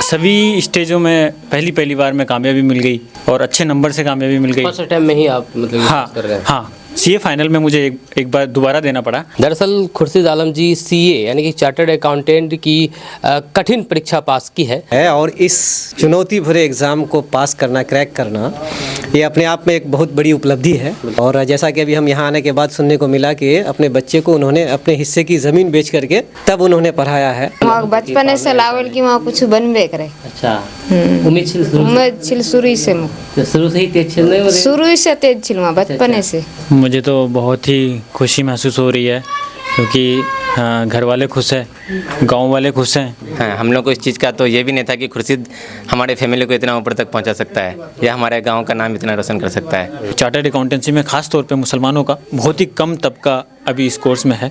सभी स्टेजों में पहली बार में कामयाबी मिल गई और अच्छे नंबर से कामयाबी मिल गई। फर्स्ट अटेम्प्ट में ही आप मतलब हाँ कर रहे हैं? हाँ, सीए फाइनल में मुझे एक बार दोबारा देना पड़ा। दरअसल खुर्शीद आलम जी सीए यानी कि चार्टर्ड अकाउंटेंट की कठिन परीक्षा पास की है और इस चुनौती भरे एग्ज़ाम को पास करना, क्रैक करना, ये अपने आप में एक बहुत बड़ी उपलब्धि है। और जैसा कि अभी हम यहाँ आने के बाद सुनने को मिला कि अपने बच्चे को उन्होंने अपने हिस्से की ज़मीन बेच करके तब उन्होंने पढ़ाया है। वहाँ बचपन से लावल की वहाँ कुछ बनबे करे। अच्छा, उम्मीद उम्मीद शुरू से शुरू से ही तेज छिल शुरू से तेज छिल वहाँ बचपन से। मुझे तो बहुत ही खुशी महसूस हो रही है क्योंकि घर वाले खुश हैं, गांव वाले खुश हैं। हाँ, हम लोग को इस चीज़ का तो ये भी नहीं था कि खुर्शीद हमारे फैमिली को इतना ऊपर तक पहुंचा सकता है या हमारे गांव का नाम इतना रोशन कर सकता है। चार्टर्ड अकाउंटेंसी में ख़ास तौर पे मुसलमानों का बहुत ही कम तबका अभी इस कोर्स में है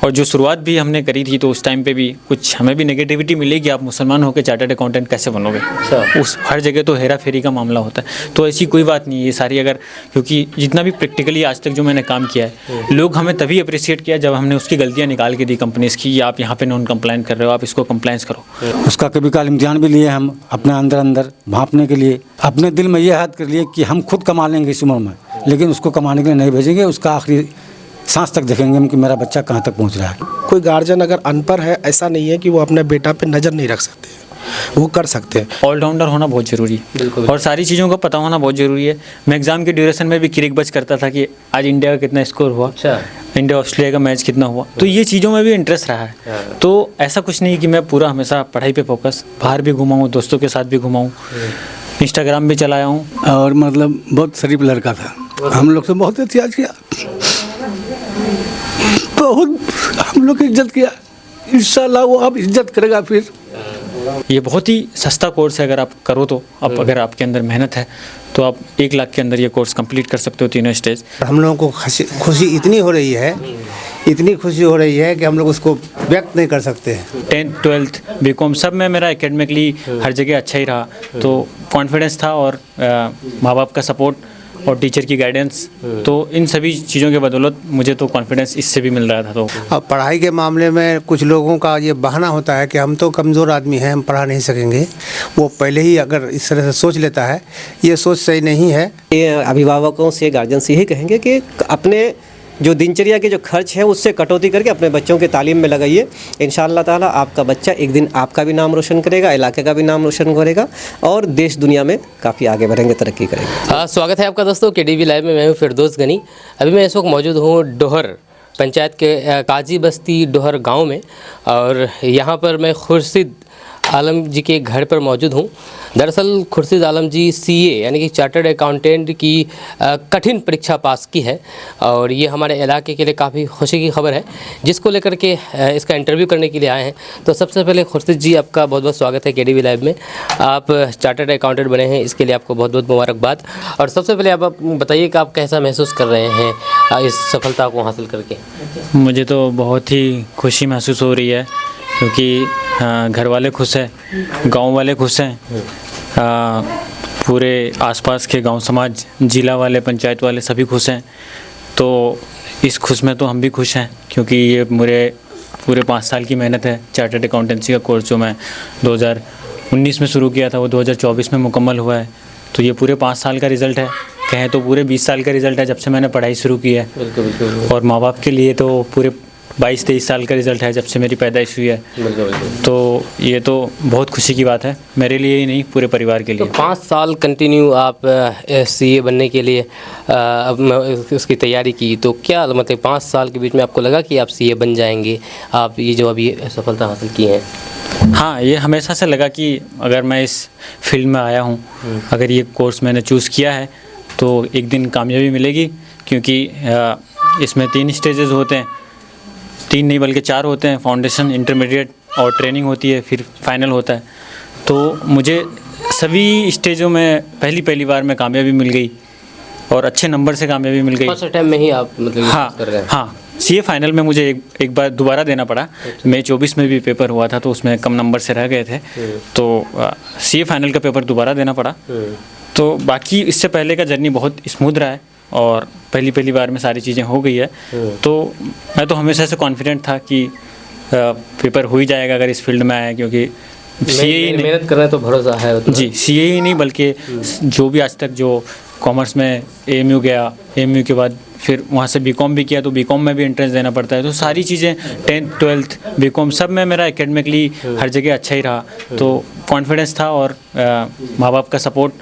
और जो शुरुआत भी हमने करी थी तो उस टाइम पे भी कुछ हमें भी नेगेटिविटी मिली कि आप मुसलमान होकर चार्टर्ड अकाउंटेंट कैसे बनोगे। उस हर जगह तो हेरा फेरी का मामला होता है, तो ऐसी कोई बात नहीं है। ये सारी अगर क्योंकि जितना भी प्रैक्टिकली आज तक जो मैंने काम किया है, लोग हमें तभी अप्रिशिएट किया जब हमने उसकी गलतियाँ निकाल के दी कंपनीज़ की, आप यहाँ पे नॉन कंप्लाइंट कर रहे हो, आप इसको कंप्लाइंस करो। उसका कभी काल इम्तिहान भी लिए हम अपने अंदर भांपने के लिए, अपने दिल में ये याद कर लिए कि हम खुद कमा लेंगे इस उम्र में, लेकिन उसको कमाने के लिए नहीं भेजेंगे। उसका आखिरी सांस तक देखेंगे हम कि मेरा बच्चा कहाँ तक पहुँच रहा है। कोई गार्जियन अगर अनपढ़ है, ऐसा नहीं है कि वो अपने बेटा पे नज़र नहीं रख सकते, वो कर सकते हैं। ऑलराउंडर होना बहुत ज़रूरी है और सारी चीज़ों का पता होना बहुत ज़रूरी है। मैं एग्ज़ाम के ड्यूरेशन में भी क्रिक बच करता था कि आज इंडिया का कितना स्कोर हुआ, इंडिया ऑस्ट्रेलिया का मैच कितना हुआ, तो ये चीज़ों में भी इंटरेस्ट रहा है। तो ऐसा कुछ नहीं कि मैं पूरा हमेशा पढ़ाई पे फोकस, बाहर भी घुमाऊँ, दोस्तों के साथ भी घुमाऊँ, इंस्टाग्राम भी चलाया हूँ। और मतलब बहुत शरीफ लड़का था, हम लोग से बहुत एहतियात किया, बहुत हम लोग की इज्जत किया। इंशाल्लाह वो अब इज्जत करेगा। फिर ये बहुत ही सस्ता कोर्स है, अगर आप करो तो आप, अगर आपके अंदर मेहनत है तो आप 1 लाख के अंदर ये कोर्स कंप्लीट कर सकते हो, तीनों स्टेज। हम लोगों को खुशी इतनी हो रही है, इतनी खुशी हो रही है कि हम लोग उसको व्यक्त नहीं कर सकते। 10th 12th बीकॉम सब में मेरा एकेडमिकली हर जगह अच्छा ही रहा, तो कॉन्फिडेंस था और माँ बाप का सपोर्ट और टीचर की गाइडेंस, तो इन सभी चीज़ों के बदौलत मुझे तो कॉन्फिडेंस इससे भी मिल रहा था। तो अब पढ़ाई के मामले में कुछ लोगों का ये बहाना होता है कि हम तो कमज़ोर आदमी हैं, हम पढ़ा नहीं सकेंगे। वो पहले ही अगर इस तरह से सोच लेता है, ये सोच सही नहीं है। ये अभिभावकों से, गार्जियन से यही कहेंगे कि अपने जो दिनचर्या के जो खर्च है उससे कटौती करके अपने बच्चों के तालीम में लगाइए। इंशाअल्लाह ताला आपका बच्चा एक दिन आपका भी नाम रोशन करेगा, इलाके का भी नाम रोशन करेगा और देश दुनिया में काफ़ी आगे बढ़ेंगे, तरक्की करेंगे। स्वागत है आपका दोस्तों केडीवी लाइव में। मैं हूँ फिरदौस गनी। अभी मैं इस वक्त मौजूद हूँ डोहर पंचायत के काजी बस्ती डोहर गाँव में और यहाँ पर मैं खुर्शीद आलम जी के घर पर मौजूद हूँ। दरअसल खुर्शीद आलम जी सीए यानी कि चार्टर्ड अकाउंटेंट की कठिन परीक्षा पास की है और ये हमारे इलाके के लिए काफ़ी खुशी की खबर है, जिसको लेकर के इसका इंटरव्यू करने के लिए आए हैं। तो सबसे पहले खुर्शीद जी, आपका बहुत बहुत स्वागत है केडीवी लाइव में। आप चार्टर्ड अकाउंटेंट बने हैं, इसके लिए आपको बहुत बहुत मुबारकबाद। और सबसे पहले आप बताइए कि आप कैसा महसूस कर रहे हैं इस सफलता को हासिल करके? मुझे तो बहुत ही खुशी महसूस हो रही है क्योंकि घर वाले खुश हैं, गांव वाले खुश हैं, पूरे आसपास के गांव समाज, जिला वाले, पंचायत वाले सभी खुश हैं। तो इस खुश में तो हम भी खुश हैं क्योंकि ये मेरे पूरे 5 साल की मेहनत है। चार्टर्ड अकाउंटेंसी का कोर्स जो मैं 2019 में शुरू किया था वो 2024 में मुकम्मल हुआ है, तो ये पूरे 5 साल का रिज़ल्ट है। कहें तो पूरे 20 साल का रिज़ल्ट है जब से मैंने पढ़ाई शुरू की है। बिल्कुल। और माँ बाप के लिए तो पूरे 22-23 साल का रिज़ल्ट है जब से मेरी पैदाइश हुई है। तो ये तो बहुत खुशी की बात है, मेरे लिए ही नहीं पूरे परिवार के लिए। तो 5 साल कंटिन्यू आप सीए बनने के लिए उसकी तैयारी की, तो क्या मतलब 5 साल के बीच में आपको लगा कि आप सीए बन जाएंगे, आप ये जो अभी सफलता हासिल की है? हाँ, ये हमेशा से लगा कि अगर मैं इस फील्ड में आया हूँ, अगर ये कोर्स मैंने चूज़ किया है तो एक दिन कामयाबी मिलेगी, क्योंकि इसमें 3 स्टेजेस होते हैं, 3 नहीं बल्कि 4 होते हैं। फाउंडेशन, इंटरमीडिएट और ट्रेनिंग होती है, फिर फाइनल होता है। तो मुझे सभी स्टेजों में पहली बार में कामयाबी मिल गई और अच्छे नंबर से कामयाबी मिल गई। फर्स्ट अटेम्प्ट में ही आप मतलब हाँ कर रहे हैं? हाँ, सीए फाइनल में मुझे एक बार दोबारा देना पड़ा। मई 24 में भी पेपर हुआ था तो उसमें कम नंबर से रह गए थे, तो सीए फाइनल का पेपर दोबारा देना पड़ा। तो बाकी इससे पहले का जर्नी बहुत स्मूथ रहा है और पहली बार में सारी चीज़ें हो गई है। तो मैं तो हमेशा से कॉन्फिडेंट था कि पेपर हो ही जाएगा अगर इस फील्ड में आया, क्योंकि सीए ही मेहनत करना तो भरोसा है उतना। जी, सीए ही नहीं बल्कि जो भी आज तक जो कॉमर्स में एएमयू गया, एएमयू के बाद फिर वहाँ से बीकॉम भी किया तो बीकॉम में भी एंट्रेंस देना पड़ता है, तो सारी चीज़ें 10th 12th बीकॉम सब में मेरा एकेडमिकली हर जगह अच्छा ही रहा। तो कॉन्फिडेंस था और माँ बाप का सपोर्ट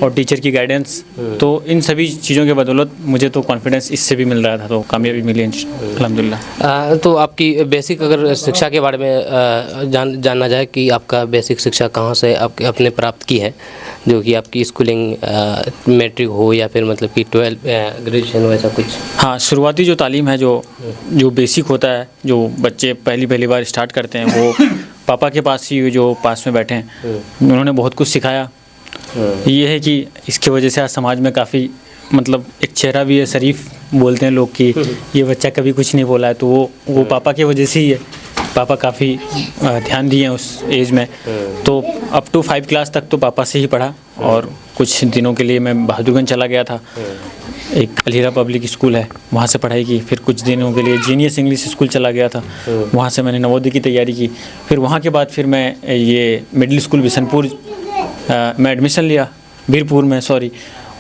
और टीचर की गाइडेंस, तो इन सभी चीज़ों के बदौलत मुझे तो कॉन्फिडेंस इससे भी मिल रहा था, तो कामयाबी मिली अल्हम्दुलिल्लाह। तो आपकी बेसिक अगर शिक्षा के बारे में जानना जाए कि आपका बेसिक शिक्षा कहाँ से आपने प्राप्त की है, जो कि आपकी स्कूलिंग मैट्रिक हो या फिर मतलब कि 12 ग्रेजुएशन हो ऐसा कुछ? हाँ, शुरुआती जो तालीम है जो बेसिक होता है, जो बच्चे पहली बार स्टार्ट करते हैं, वो पापा के पास ही जो पास में बैठे हैं उन्होंने बहुत कुछ सिखाया। ये है कि इसकी वजह से आज समाज में काफ़ी मतलब एक चेहरा भी है, शरीफ बोलते हैं लोग कि ये बच्चा कभी कुछ नहीं बोला है, तो वो पापा की वजह से ही है। पापा काफ़ी ध्यान दिए हैं उस एज में, तो अप टू 5 क्लास तक तो पापा से ही पढ़ा और कुछ दिनों के लिए मैं बहादुरगंज चला गया था, एक अलीरा पब्लिक स्कूल है, वहाँ से पढ़ाई की। फिर कुछ दिनों के लिए जीनियस इंग्लिश स्कूल चला गया था, वहाँ से मैंने नवोदय की तैयारी की। फिर वहाँ के बाद फिर मैं ये मिडिल स्कूल बिशनपुर में एडमिशन लिया, बीरपुर में सॉरी,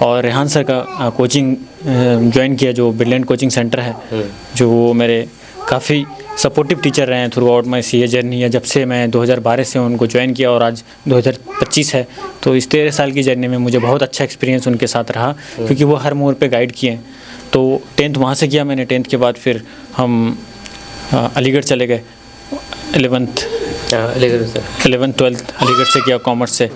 और रेहान सर का कोचिंग ज्वाइन किया, जो ब्रिलियंट कोचिंग सेंटर है, जो वो मेरे काफ़ी सपोर्टिव टीचर रहे हैं through out my CA journey है। जब से मैं 2012 से उनको ज्वाइन किया और आज 2025 है, तो इस 13 साल की जर्नी में मुझे बहुत अच्छा एक्सपीरियंस उनके साथ रहा, क्योंकि वो हर मोड़ पे गाइड किए हैं। तो 10th वहाँ से किया मैंने, 10th के बाद फिर हम अलीगढ़ चले गए, 11th 12th अलीगढ़ से किया कॉमर्स से,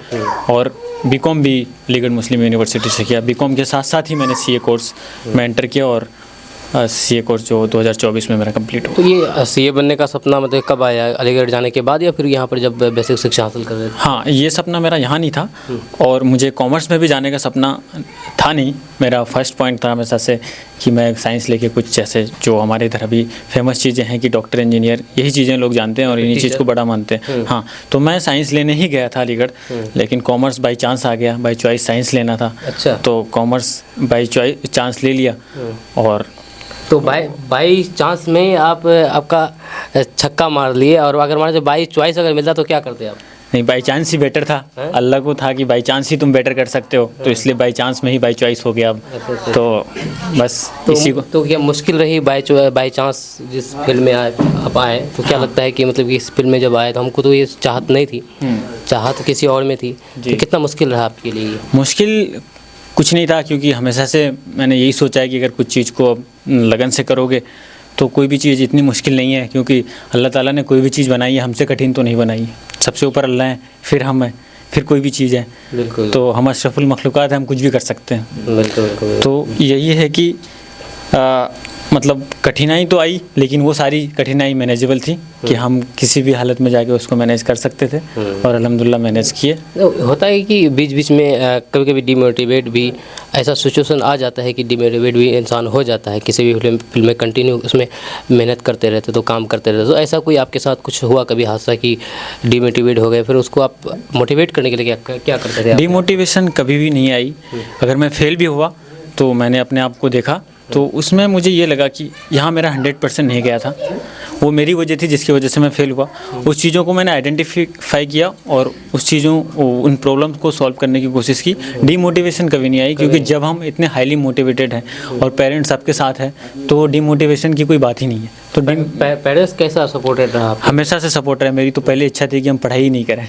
और बीकॉम भी अलीगढ़ मुस्लिम यूनिवर्सिटी से किया। बीकॉम के साथ साथ ही मैंने सीए कोर्स में एंटर किया और सीए कोर्स जो 2024 में मेरा कंप्लीट हुआ। तो ये सीए बनने का सपना मतलब कब आया, अलीगढ़ जाने के बाद या फिर यहाँ पर जब बेसिक शिक्षा हासिल कर रहे थे? हाँ, ये सपना मेरा यहाँ नहीं था और मुझे कॉमर्स में भी जाने का सपना था नहीं। मेरा फर्स्ट पॉइंट था हमेशा से कि मैं साइंस लेके कुछ, जैसे जो हमारे इधर अभी फेमस चीज़ें हैं कि डॉक्टर, इंजीनियर, यही चीज़ें लोग जानते हैं और इन्हीं चीज़ को बड़ा मानते हैं। हाँ, तो मैं साइंस लेने ही गया था अलीगढ़, लेकिन कॉमर्स बाई चांस आ गया, बाई चॉइस साइंस लेना था। अच्छा। तो कॉमर्स बाई चॉइस चांस ले लिया। और तो बाई चांस में आपका छक्का मार लिए, और अगर मान लीजिए बाई चॉइस अगर मिलता तो क्या करते आप? नहीं, बाई चांस ही बेटर था। अल्लाह को था कि बाई चांस ही तुम बेटर कर सकते हो, तो इसलिए बाई चांस में ही बाई चॉइस हो गया अब। तो बस इसी को। तो क्या मुश्किल रही बाई चांस जिस फील्ड में आप आए, तो क्या लगता है कि मतलब कि इस फील्ड में जब आए तो हमको तो ये चाहत नहीं थी, चाहत किसी और में थी, तो कितना मुश्किल रहा आपके लिए? मुश्किल कुछ नहीं था, क्योंकि हमेशा से मैंने यही सोचा है कि अगर कुछ चीज़ को लगन से करोगे तो कोई भी चीज़ इतनी मुश्किल नहीं है, क्योंकि अल्लाह ताला ने कोई भी चीज़ बनाई है हमसे कठिन तो नहीं बनाई है। सबसे ऊपर अल्लाह है, फिर हम हैं, फिर कोई भी चीज़ है। बिल्कुल। तो हम अशरफुल मखलूक़ात हैं, हम कुछ भी कर सकते हैं। बिल्कुल। तो यही है कि मतलब कठिनाई तो आई, लेकिन वो सारी कठिनाई मैनेजेबल थी कि हम किसी भी हालत में जाके उसको मैनेज कर सकते थे, और अल्हम्दुलिल्लाह मैनेज किए। होता है कि बीच बीच में कभी कभी डिमोटिवेट भी, ऐसा सिचुएशन आ जाता है कि डिमोटिवेट भी इंसान हो जाता है, किसी भी फील्ड में कंटिन्यू उसमें मेहनत करते रहते तो काम करते रहते। तो ऐसा कोई आपके साथ कुछ हुआ कभी हादसा कि डिमोटिवेट हो गए, फिर उसको आप मोटिवेट करने के लिए क्या करते थे? डिमोटिवेशन कभी भी नहीं आई। अगर मैं फेल भी हुआ तो मैंने अपने आप को देखा, तो उसमें मुझे ये लगा कि यहाँ मेरा 100% नहीं गया था, वो मेरी वजह थी जिसकी वजह से मैं फेल हुआ। उस चीज़ों को मैंने आइडेंटिफाई किया और उन प्रॉब्लम्स को सॉल्व करने की कोशिश की। डीमोटिवेशन कभी नहीं आई, क्योंकि जब हम इतने हाईली मोटिवेटेड हैं और पेरेंट्स आपके साथ हैं तो डीमोटिवेशन की कोई बात ही नहीं है। तो पेरेंट्स कैसा सपोर्टेड रहा? हमेशा से सपोर्ट रहा। मेरी तो पहले इच्छा थी कि हम पढ़ाई ही नहीं करें,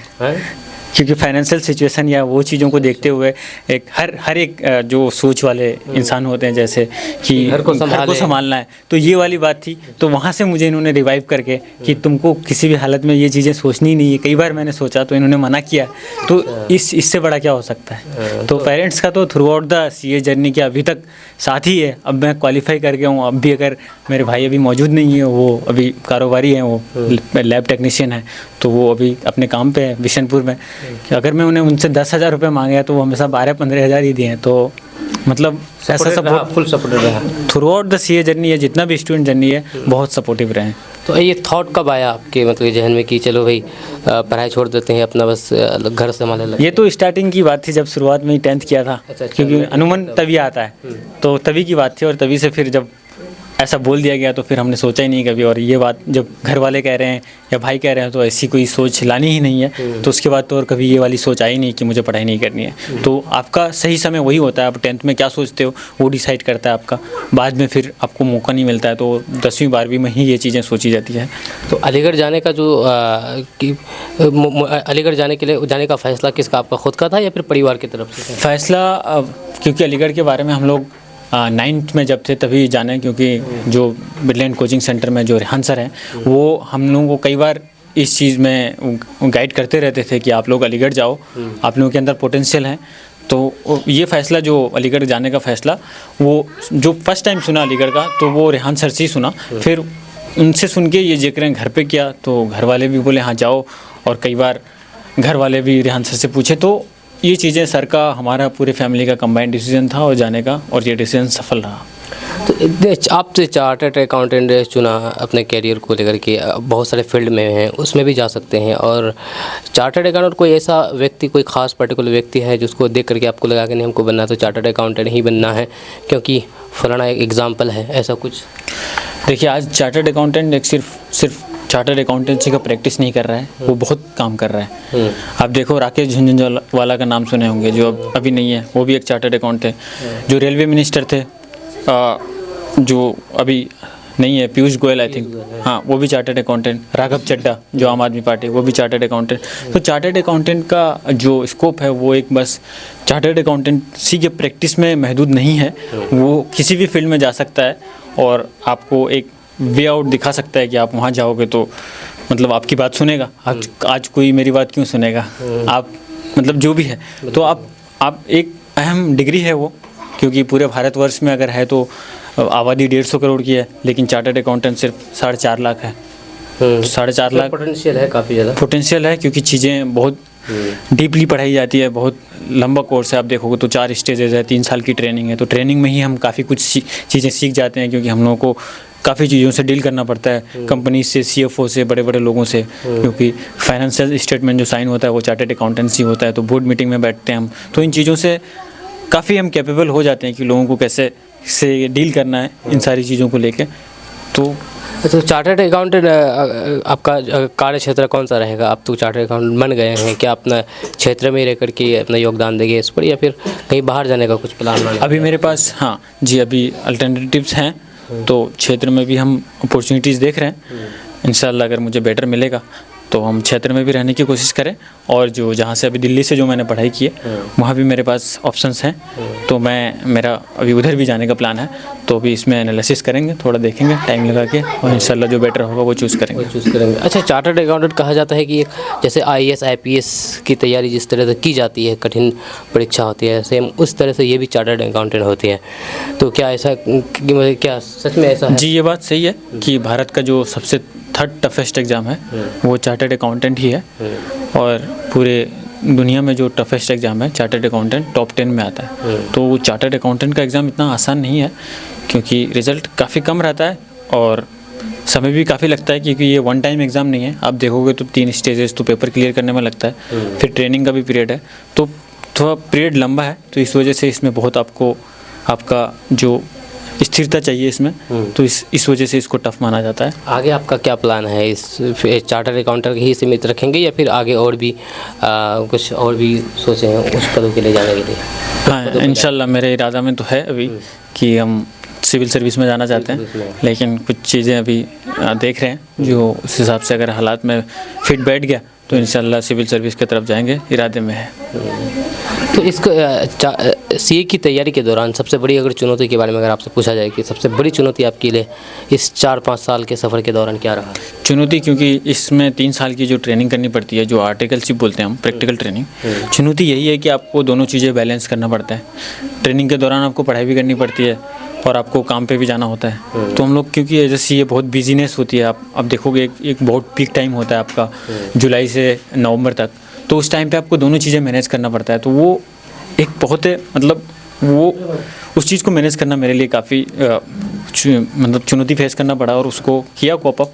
क्योंकि फाइनेंशियल सिचुएशन या वो चीज़ों को देखते हुए एक हर एक जो सोच वाले इंसान होते हैं, जैसे कि घर को संभालना है, तो ये वाली बात थी। तो वहाँ से मुझे इन्होंने रिवाइव करके कि तुमको किसी भी हालत में ये चीज़ें सोचनी नहीं है। कई बार मैंने सोचा तो इन्होंने मना किया, तो इससे बड़ा क्या हो सकता है। तो पेरेंट्स का तो through out the CA journey के अभी तक साथ ही है। अब मैं क्वालिफाई कर गया हूँ, अब भी अगर मेरे भाई अभी मौजूद नहीं है, वो अभी कारोबारी हैं, वो लैब टेक्नीशियन है, तो वो अभी अपने काम पे है बिशनपुर में। अगर मैं उनसे 10,000 रुपये मांगे तो वो हमेशा 12-15 हज़ार ही दिए हैं। तो मतलब ऐसा सपोर्ट, फुल सपोर्टेड रहा through out the CA journey है, जितना भी स्टूडेंट जर्नी है, बहुत सपोर्टिव रहे हैं। तो ये थॉट कब आया आपके मतलब जहन में कि चलो भाई पढ़ाई छोड़ देते हैं, अपना बस घर संभालने लगे? ये तो स्टार्टिंग की बात थी, जब शुरुआत में ही 10th किया था। क्योंकि अनुमान तभी आता है, तो तभी की बात थी। और तभी से फिर जब ऐसा बोल दिया गया तो फिर हमने सोचा ही नहीं कभी, और ये बात जब घर वाले कह रहे हैं या भाई कह रहे हैं तो ऐसी कोई सोच लानी ही नहीं है। तो उसके बाद तो और कभी ये वाली सोच आई नहीं कि मुझे पढ़ाई नहीं करनी है। तो आपका सही समय वही होता है, आप 10th में क्या सोचते हो वो डिसाइड करता है आपका, बाद में फिर आपको मौका नहीं मिलता है, तो 10वीं 12वीं में ही ये चीज़ें सोची जाती है। तो अलीगढ़ जाने का जो अलीगढ़ जाने के लिए जाने का फ़ैसला किसका, आपका खुद का था या फिर परिवार की तरफ से? फ़ैसला क्योंकि अलीगढ़ के बारे में हम लोग 9th में जब थे तभी जाने, क्योंकि जो ब्रिलियंट कोचिंग सेंटर में जो रेहान सर हैं वो हम लोगों को कई बार इस चीज़ में गाइड करते रहते थे कि आप लोग अलीगढ़ जाओ, आप लोगों के अंदर पोटेंशियल है। तो ये फ़ैसला जो अलीगढ़ जाने का फ़ैसला, वो जो फर्स्ट टाइम सुना अलीगढ़ का तो वो रेहान सर से ही सुना, फिर उनसे सुन के ये जिक्र घर पे किया तो घर वाले भी बोले हाँ जाओ, और कई बार घर वाले भी रेहान सर से पूछे। तो ये चीज़ें सर का हमारा पूरे फैमिली का कंबाइंड डिसीजन था और जाने का, और ये डिसीजन सफल रहा। तो आपसे चार्टर्ड अकाउंटेंट चुना अपने कैरियर को लेकर के, बहुत सारे फील्ड में हैं उसमें भी जा सकते हैं, और चार्टर्ड अकाउंटेंट कोई ऐसा व्यक्ति, कोई ख़ास पर्टिकुलर व्यक्ति है जिसको देख करके आपको लगा कि नहीं हमको बनना है तो चार्टर्ड अकाउंटेंट ही बनना है क्योंकि फलाना एक एग्जाम्पल है, ऐसा कुछ? देखिए, आज चार्टर्ड अकाउंटेंट एक सिर्फ चार्टर्ड अकाउंटेंसी का प्रैक्टिस नहीं कर रहा है, वो बहुत काम कर रहा है। आप देखो राकेश झुनझुनवाला का नाम सुने होंगे, जो अभी नहीं है, वो भी एक चार्टर्ड अकाउंट थे। जो रेलवे मिनिस्टर थे जो अभी नहीं है, पीयूष गोयल आई थिंक, हाँ वो भी चार्टर्ड अकाउंटेंट। राघव चड्डा जो आम आदमी पार्टी, वो भी चार्टर्ड अकाउंटेंट। तो चार्टर्ड अकाउंटेंट का जो स्कोप है वो एक बस चार्टर्ड अकाउंटेंसी के प्रैक्टिस में महदूद नहीं है, वो किसी भी फील्ड में जा सकता है और आपको एक वे आउट दिखा सकता है कि आप वहाँ जाओगे तो मतलब आपकी बात सुनेगा। आज कोई मेरी बात क्यों सुनेगा, आप मतलब जो भी है, तो आप एक अहम डिग्री है वो, क्योंकि पूरे भारतवर्ष में अगर है तो आबादी 150 करोड़ की है, लेकिन चार्टर्ड अकाउंटेंट सिर्फ 4.5 लाख है। 4.5 लाख पोटेंशियल है, काफ़ी ज़्यादा पोटेंशियल है, क्योंकि चीज़ें बहुत डीपली पढ़ाई जाती है, बहुत लंबा कोर्स है। आप देखोगे तो 4 स्टेजेस है, 3 साल की ट्रेनिंग है। तो ट्रेनिंग में ही हम काफ़ी कुछ चीज़ें सीख जाते हैं, क्योंकि हम लोगों को काफ़ी चीज़ों से डील करना पड़ता है, कंपनी से, CFO से, बड़े बड़े लोगों से, क्योंकि फाइनेंशियल स्टेटमेंट जो साइन होता है वो चार्टर्ड अकाउंटेंसी होता है। तो बोर्ड मीटिंग में बैठते हैं हम, तो इन चीज़ों से काफ़ी हम कैपेबल हो जाते हैं कि लोगों को कैसे से डील करना है इन सारी चीज़ों को लेके। तो चार्टर्ड अकाउंटेंट आपका कार्य क्षेत्र कौन सा रहेगा? आप तो चार्टर्ड अकाउंटेंट बन गए हैं, क्या अपना क्षेत्र में रह कर के अपना योगदान देंगे इस पर, या फिर कहीं बाहर जाने का कुछ प्लान? अभी मेरे पास, हाँ जी, अभी अल्टरनेटिव्स हैं, तो क्षेत्र में भी हम अपॉर्चुनिटीज़ देख रहे हैं। इंशाल्लाह अगर मुझे बेटर मिलेगा तो हम क्षेत्र में भी रहने की कोशिश करें, और जो जहाँ से अभी दिल्ली से जो मैंने पढ़ाई की है वहाँ भी मेरे पास ऑप्शंस हैं, तो मेरा अभी उधर भी जाने का प्लान है। तो अभी इसमें एनालिसिस करेंगे, थोड़ा देखेंगे टाइम लगा के, और इंशाल्लाह जो बेटर होगा वो चूज़ करेंगे। अच्छा, चार्टर्ड अकाउंटेंट कहा जाता है कि जैसे IAS IPS की तैयारी जिस तरह से की जाती है, कठिन परीक्षा होती है, सेम उस तरह से ये भी चार्टर्ड अकाउंटेंट होती है। तो क्या ऐसा, क्या सच में ऐसा है? जी, ये बात सही है कि भारत का जो सबसे 3rd टफेस्ट एग्ज़ाम है वो चार्टर्ड अकाउंटेंट ही है, और पूरे दुनिया में जो टफेस्ट एग्ज़ाम है चार्टर्ड अकाउंटेंट टॉप 10 में आता है। तो वो चार्टर्ड अकाउंटेंट का एग्ज़ाम इतना आसान नहीं है, क्योंकि रिज़ल्ट काफ़ी कम रहता है और समय भी काफ़ी लगता है, क्योंकि ये वन टाइम एग्ज़ाम नहीं है। आप देखोगे तो 3 स्टेजेस तो पेपर क्लियर करने में लगता है, फिर ट्रेनिंग का भी पीरियड है, तो थोड़ा पीरियड लंबा है। तो इस वजह से इसमें बहुत आपका जो स्थिरता चाहिए इसमें, तो इस वजह से इसको टफ माना जाता है। आगे आपका क्या प्लान है? इस चार्टर्ड अकाउंटेंट ही सीमित रखेंगे या फिर आगे और भी कुछ और भी सोचे हैं उस पदों के लिए जाने के लिए? हाँ, इंशाल्लाह मेरे इरादा में तो है अभी कि हम सिविल सर्विस में जाना चाहते हैं, लेकिन कुछ चीज़ें अभी देख रहे हैं, जो उस हिसाब से अगर हालात में फिट बैठ गया तो इंशाल्लाह सिविल सर्विस की तरफ जाएंगे, इरादे में है। तो इसको CA की तैयारी के दौरान सबसे बड़ी अगर चुनौती के बारे में अगर आपसे पूछा जाए कि सबसे बड़ी चुनौती आपके लिए इस 4-5 साल के सफ़र के दौरान क्या रहा? चुनौती, क्योंकि इसमें 3 साल की जो ट्रेनिंग करनी पड़ती है, जो आर्टिकलशिप बोलते हैं हम, प्रैक्टिकल ट्रेनिंग, चुनौती यही है कि आपको दोनों चीज़ें बैलेंस करना पड़ता है। ट्रेनिंग के दौरान आपको पढ़ाई भी करनी पड़ती है और आपको काम पे भी जाना होता है। तो हम लोग, क्योंकि एज ए CA बहुत बिजीनेस होती है, आप देखोगे एक बहुत पीक टाइम होता है आपका, जुलाई से नवंबर तक, तो उस टाइम पे आपको दोनों चीज़ें मैनेज करना पड़ता है। तो वो एक बहुत मतलब वो उस चीज़ को मैनेज करना मेरे लिए काफ़ी मतलब चुनौती फेस करना पड़ा, और उसको किया कोप अप।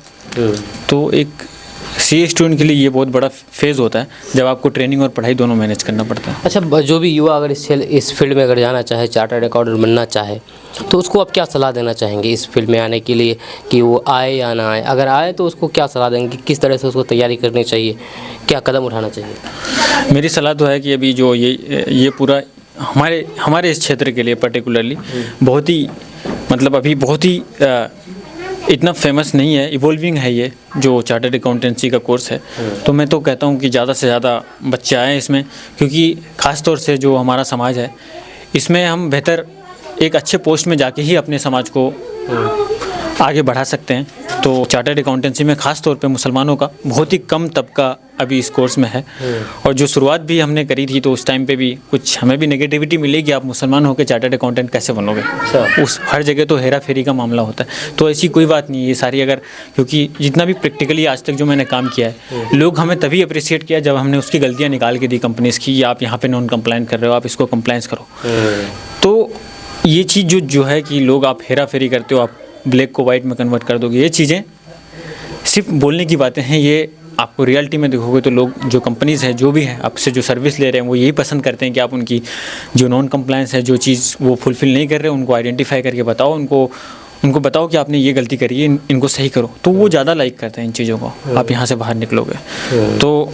तो एक सीए स्टूडेंट के लिए ये बहुत बड़ा फेज़ होता है जब आपको ट्रेनिंग और पढ़ाई दोनों मैनेज करना पड़ता है। अच्छा, जो भी युवा अगर इस फील्ड में अगर जाना चाहे, चार्टर्ड अकाउंटेंट बनना चाहे, तो उसको आप क्या सलाह देना चाहेंगे इस फील्ड में आने के लिए, कि वो आए या ना आए? अगर आए तो उसको क्या सलाह देंगे, किस तरह से उसको तैयारी करनी चाहिए, क्या कदम उठाना चाहिए? मेरी सलाह तो है कि अभी जो ये पूरा हमारे इस क्षेत्र के लिए पर्टिकुलरली बहुत ही मतलब अभी बहुत ही इतना फेमस नहीं है, इवॉल्विंग है ये जो चार्टर्ड अकाउंटेंसी का कोर्स है। तो मैं तो कहता हूँ कि ज़्यादा से ज़्यादा बच्चे आएँ इसमें, क्योंकि ख़ास तौर से जो हमारा समाज है इसमें हम बेहतर एक अच्छे पोस्ट में जाके ही अपने समाज को आगे बढ़ा सकते हैं। तो चार्टर्ड अकाउंटेंसी में ख़ास तौर पे मुसलमानों का बहुत ही कम तबका अभी इस कोर्स में है। और जो शुरुआत भी हमने करी थी तो उस टाइम पे भी कुछ हमें भी नेगेटिविटी मिली कि आप मुसलमान होकर चार्टर्ड अकाउंटेंट कैसे बनोगे। उस हर जगह तो हेरा फेरी का मामला होता है, तो ऐसी कोई बात नहीं है। ये सारी अगर क्योंकि जितना भी प्रैक्टिकली आज तक जो मैंने काम किया है, लोग हमें तभी अप्रिशिएट किया जब हमने उसकी गलतियाँ निकाल के दी कंपनीज़ की, आप यहाँ पर नॉन कंप्लाइंट कर रहे हो, आप इसको कंप्लाइंस करो। तो ये चीज़ जो है कि लोग आप हेरा फेरी करते हो, आप ब्लैक को वाइट में कन्वर्ट कर दोगे, ये चीज़ें सिर्फ बोलने की बातें हैं। ये आपको रियलिटी में देखोगे तो लोग जो कंपनीज़ हैं जो भी हैं आपसे जो सर्विस ले रहे हैं वो यही पसंद करते हैं कि आप उनकी जो नॉन कंप्लायंस है, जो चीज़ वो फुलफ़िल नहीं कर रहे उनको आइडेंटिफाई करके बताओ, उनको बताओ कि आपने ये गलती करी है, इनको सही करो। तो वो ज़्यादा लाइक करते हैं इन चीज़ों को, आप यहाँ से बाहर निकलोगे। तो